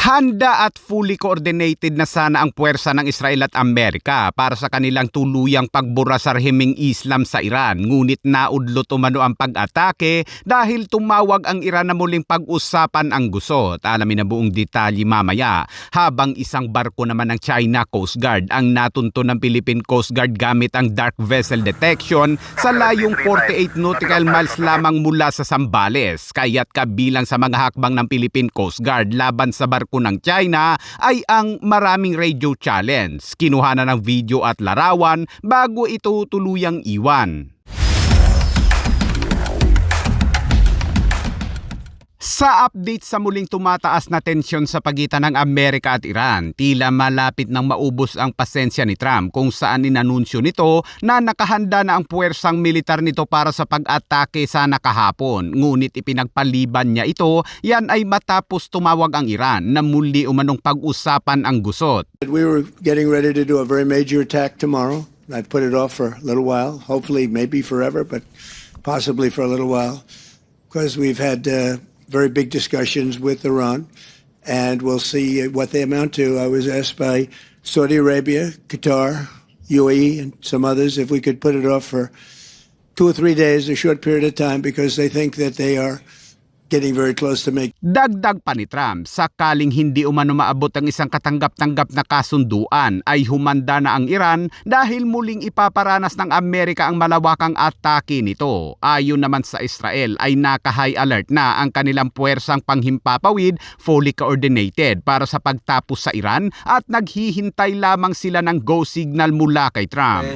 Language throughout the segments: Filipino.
Handa at fully coordinated na sana ang puwersa ng Israel at Amerika para sa kanilang tuluyang pagbura sa rehimeng Islam sa Iran. Ngunit naudlot umano ang pag-atake dahil tumawag ang Iran na muling pag-usapan ang gusot. Alamin na buong detalye mamaya. Habang isang barko naman ng China Coast Guard ang natunto ng Philippine Coast Guard gamit ang dark vessel detection sa layong 48 nautical miles lamang mula sa Zambales. Kaya't kabilang sa mga hakbang ng Philippine Coast Guard laban sa barko ng China ay ang maraming radio challenge. Kinuha na ng video at larawan bago ito tuluyang iwan. Sa update sa muling tumataas na tensyon sa pagitan ng Amerika at Iran, tila malapit nang maubos ang pasensya ni Trump kung saan inanunsyo nito na nakahanda na ang puwersang militar nito para sa pag-atake sana kahapon. Ngunit ipinagpaliban niya ito, yan ay matapos tumawag ang Iran na muli umanong pag-usapan ang gusot. We were getting ready to do a very major attack tomorrow. I put it off for a little while, hopefully maybe forever, but possibly for a little while, because we've had very big discussions with Iran, and we'll see what they amount to. I was asked by Saudi Arabia, Qatar, UAE, and some others if we could put it off for 2 or 3 days, a short period of time, because they think that they are getting very close to make. Dagdag pa ni Trump, sakaling hindi umano maabot ang isang katanggap-tanggap na kasunduan, ay humanda na ang Iran dahil muling ipaparanas ng Amerika ang malawakang atake nito. Ayon naman sa Israel ay naka-high alert na ang kanilang puwersang panghimpapawid, fully coordinated para sa pagtapos sa Iran at naghihintay lamang sila ng go signal mula kay Trump.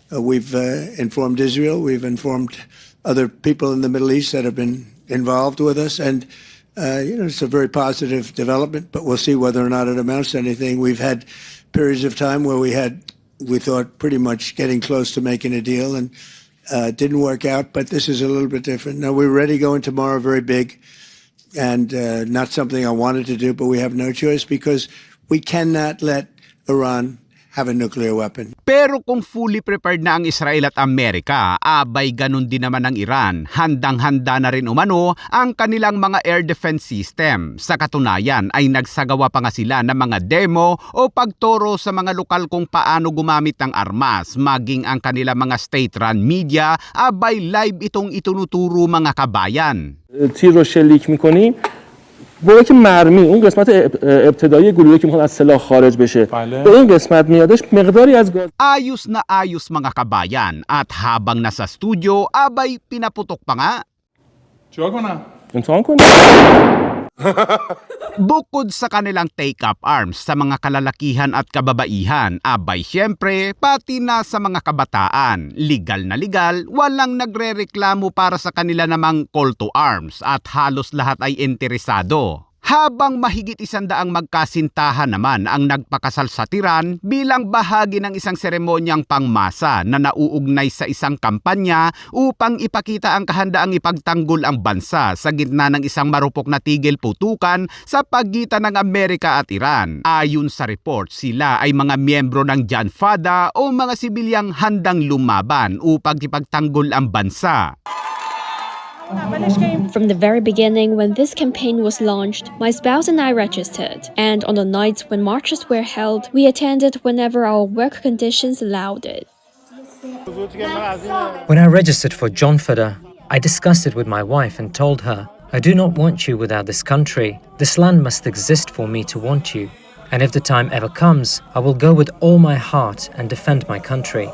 We've informed Israel, we've informed other people in the Middle East that have been involved with us, and it's a very positive development, but we'll see whether or not it amounts to anything. We've had periods of time where we thought pretty much getting close to making a deal, and it didn't work out, but this is a little bit different. Now we're ready going tomorrow, very big, and not something I wanted to do, but we have no choice because we cannot let Iran have a nuclear weapon. Pero kung fully prepared na ang Israel at Amerika, abay ganun din naman ang Iran. Handang-handa na rin umano ang kanilang mga air defense system. Sa katunayan ay nagsagawa pa nga sila ng mga demo o pagturo sa mga lokal kung paano gumamit ng armas. Maging ang kanilang mga state-run media, abay live itong itunuturo mga kabayan. تیر رو شلیک می‌کنیم موقعی که مرمی اون قسمت ابتدایی گلوله که میخواد از سلاح خارج بشه به این قسمت میادش مقداری از گاز. Ayos na ayos mga kabayan, at habang nasa studio abay pinaputok pa nga. چیکار کنم؟ امتحان کنم. Bukod sa kanilang take-up arms sa mga kalalakihan at kababaihan, abay syempre pati na sa mga kabataan. Legal na legal, walang nagrereklamo para sa kanila namang call to arms at halos lahat ay interesado. Habang mahigit 100 magkasintahan naman ang nagpakasal sa Tiran bilang bahagi ng isang seremonyang pangmasa na nauugnay sa isang kampanya upang ipakita ang kahandaang ipagtanggol ang bansa sa gitna ng isang marupok na tigil putukan sa pagitan ng Amerika at Iran. Ayon sa report, sila ay mga miyembro ng Jan Fada o mga sibilyang handang lumaban upang ipagtanggol ang bansa. From the very beginning, when this campaign was launched, my spouse and I registered, and on the nights when marches were held, we attended whenever our work conditions allowed it. When I registered for John Fada, I discussed it with my wife and told her, I do not want you without this country. This land must exist for me to want you. And if the time ever comes, I will go with all my heart and defend my country.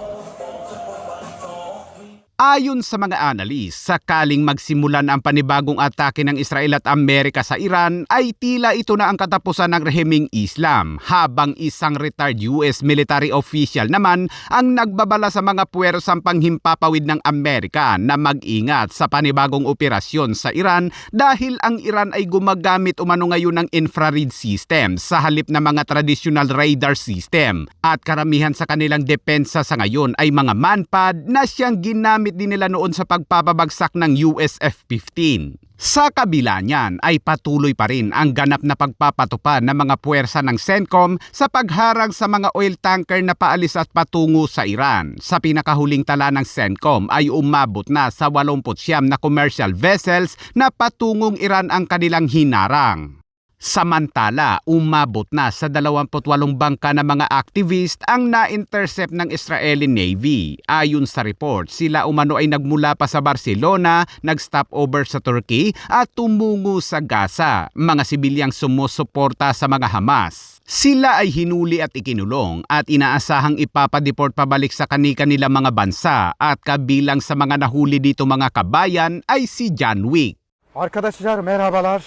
Ayon sa mga analyst, sakaling magsimulan ang panibagong atake ng Israel at Amerika sa Iran, ay tila ito na ang katapusan ng rehimeng Islam, habang isang retired US military official naman ang nagbabala sa mga puwersang panghimpapawid ng Amerika na mag-ingat sa panibagong operasyon sa Iran dahil ang Iran ay gumagamit umano ngayon ng infrared system sa halip na mga traditional radar system, at karamihan sa kanilang depensa sa ngayon ay mga manpad na siyang ginamit din nila noon sa pagpapabagsak ng US F-15. Sa kabila niyan ay patuloy pa rin ang ganap na pagpapatupad ng mga puwersa ng CENTCOM sa pagharang sa mga oil tanker na paalis at patungo sa Iran. Sa pinakahuling tala ng CENTCOM ay umabot na sa 89 na commercial vessels na patungong Iran ang kanilang hinarang. Samantala, umabot na sa 28 bangka ng mga activist ang na-intercept ng Israeli Navy. Ayon sa report, sila umano ay nagmula pa sa Barcelona, nag-stop over sa Turkey at tumungo sa Gaza, mga sibilyang sumusuporta sa mga Hamas. Sila ay hinuli at ikinulong at inaasahang ipapadeport pabalik sa kani-kanilang mga bansa at kabilang sa mga nahuli dito mga kabayan ay si John Wick. Arkadaşlar merhabalar.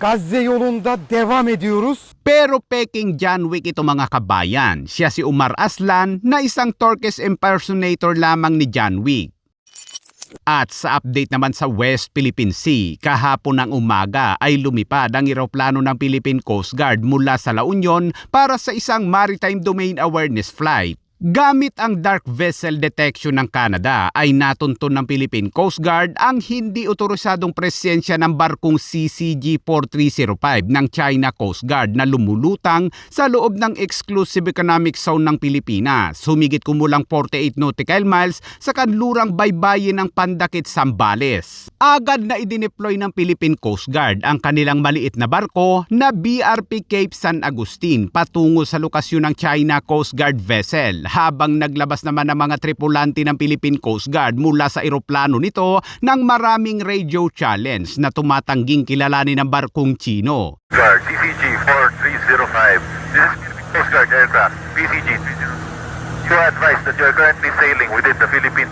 Gazze yolunda devam ediyoruz. Pero peking John Wick ito mga kabayan. Siya si Umar Aslan na isang Turkish impersonator lamang ni John Wick. At sa update naman sa West Philippine Sea, kahapon ng umaga ay lumipad ang eroplano ng Philippine Coast Guard mula sa La Union para sa isang Maritime Domain Awareness Flight. Gamit ang dark vessel detection ng Canada ay natuntun ng Philippine Coast Guard ang hindi otorisadong presensya ng barkong CCG-4305 ng China Coast Guard na lumulutang sa loob ng Exclusive Economic Zone ng Pilipinas, humigit kumulang 48 nautical miles sa kanlurang baybayin ng Pandakit, Zambales. Agad na idineploy ng Philippine Coast Guard ang kanilang maliit na barko na BRP Cape San Agustin patungo sa lokasyon ng China Coast Guard vessel, habang naglabas naman ng mga tripulante ng Philippine Coast Guard mula sa eroplano nito ng maraming radio challenge na tumatangging kilalanin ng barkong Chino. Guard PCG 4305. This is Philippine Coast Guard aircraft PCG 305. You are advised that you are currently sailing within the Philippine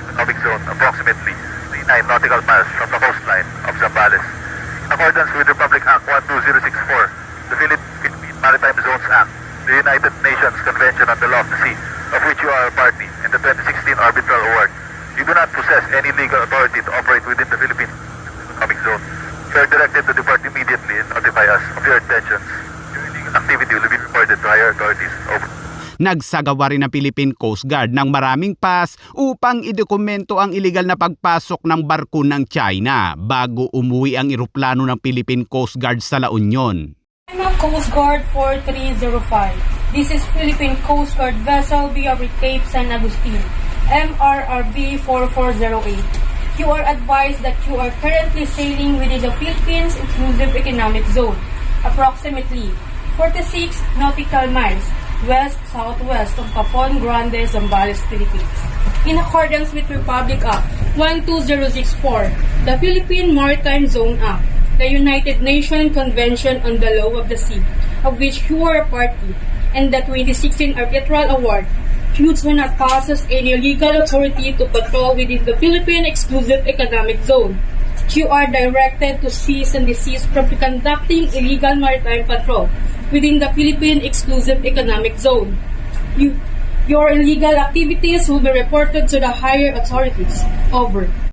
Economic Zone, approximately 9 nautical miles from the coastline of Zambales. In accordance with Republic Act 12064, the Philippine Maritime Zones Act, the United Nations Convention on the Law of the Sea, of which you are a party, and the 2016 Arbitral Award, you do not possess any legal authority to operate within the Philippine Economic Zone. You are directed to depart immediately and notify us of your intentions. Your illegal activity will be reported to higher authorities. Over. Nagsagawa rin ng Philippine Coast Guard ng maraming pass upang idokumento ang iligal na pagpasok ng barko ng China bago umuwi ang eroplano ng Philippine Coast Guard sa La Union. China Coast Guard 4305. This is Philippine Coast Guard vessel BRP Cape San Agustin, MRRB 4408. You are advised that you are currently sailing within the Philippines Exclusive Economic Zone, approximately 46 nautical miles west-southwest of Capon Grande, Zambales, Philippines. In accordance with Republic Act 12064, the Philippine Maritime Zone Act, the United Nations Convention on the Law of the Sea, of which you are a party, and the 2016 Arbitral Award, you do not possess any legal authority to patrol within the Philippine Exclusive Economic Zone. You are directed to cease and desist from conducting illegal maritime patrol within the Philippine Exclusive Economic Zone. Your illegal activities will be reported to the higher authorities. Over.